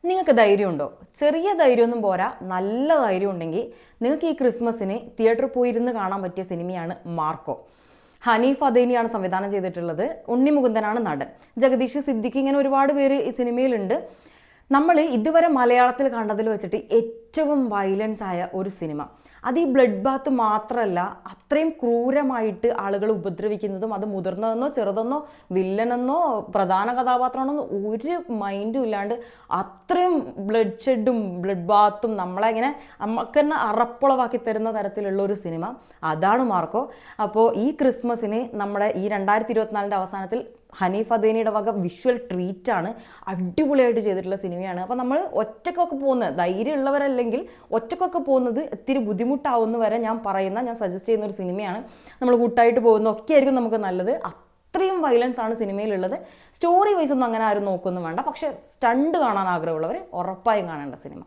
നിങ്ങൾക്ക് ധൈര്യമുണ്ടോ? ചെറിയ ധൈര്യമൊന്നും പോരാ, നല്ല ധൈര്യം ഉണ്ടെങ്കിൽ നിങ്ങൾക്ക് ഈ ക്രിസ്മസിന് തിയേറ്ററിൽ പോയിരുന്ന് കാണാൻ പറ്റിയ സിനിമയാണ് മാർക്കോ. ഹനീഫ് അദേനിയാണ് സംവിധാനം ചെയ്തിട്ടുള്ളത്. ഉണ്ണി മുകുന്ദനാണ് നടൻ. ജഗദീഷ് സിദ്ദിഖ്, ഇങ്ങനെ ഒരുപാട് പേര് ഈ സിനിമയിലുണ്ട്. നമ്മൾ ഇതുവരെ മലയാളത്തിൽ കണ്ടതിൽ വെച്ചിട്ട് ഏറ്റവും വയലൻസ് ആയ ഒരു സിനിമ. അത് ഈ ബ്ലഡ് ബാത്ത് മാത്രമല്ല, അത്രയും ക്രൂരമായിട്ട് ആളുകൾ ഉപദ്രവിക്കുന്നതും, അത് മുതിർന്നതെന്നോ ചെറുതെന്നോ വില്ലനെന്നോ പ്രധാന കഥാപാത്രമാണെന്നോ ഒരു മൈൻഡും ഇല്ലാണ്ട് അത്രയും ബ്ലഡ് ഷെഡും ബ്ലഡ് ബാത്തും നമ്മളെ ഇങ്ങനെ നമുക്ക് തന്നെ അറപ്പുളവാക്കി തരുന്ന തരത്തിലുള്ള ഒരു സിനിമ, അതാണ് മാർക്കോ. അപ്പോൾ ഈ ക്രിസ്മസിന് നമ്മുടെ ഈ 2024 അവസാനത്തിൽ ഹനീഫ് അദേനിയുടെ വക വിഷ്വൽ ട്രീറ്റാണ്. അടിപൊളിയായിട്ട് ചെയ്തിട്ടുള്ള സിനിമയാണ്. അപ്പോൾ നമ്മൾ ഒറ്റക്കൊക്കെ പോകുന്നത്, ധൈര്യമുള്ളവരല്ലെങ്കിൽ ഒറ്റക്കൊക്കെ പോകുന്നത് ഇത്തിരി ബുദ്ധിമുട്ടാവുന്ന വരെ ഞാൻ സജസ്റ്റ് ചെയ്യുന്ന ഒരു സിനിമയാണ്. നമ്മൾ കൂട്ടായിട്ട് പോകുന്ന ഒക്കെ ആയിരിക്കും നമുക്ക് നല്ലത്. അത്രയും വയലൻസ് ആണ് സിനിമയിലുള്ളത്. സ്റ്റോറി വൈസ് ഒന്നും അങ്ങനെ ആരും നോക്കൊന്നും വേണ്ട. പക്ഷേ സ്റ്റണ്ട് കാണാൻ ആഗ്രഹമുള്ളവർ ഉറപ്പായും കാണേണ്ട സിനിമ.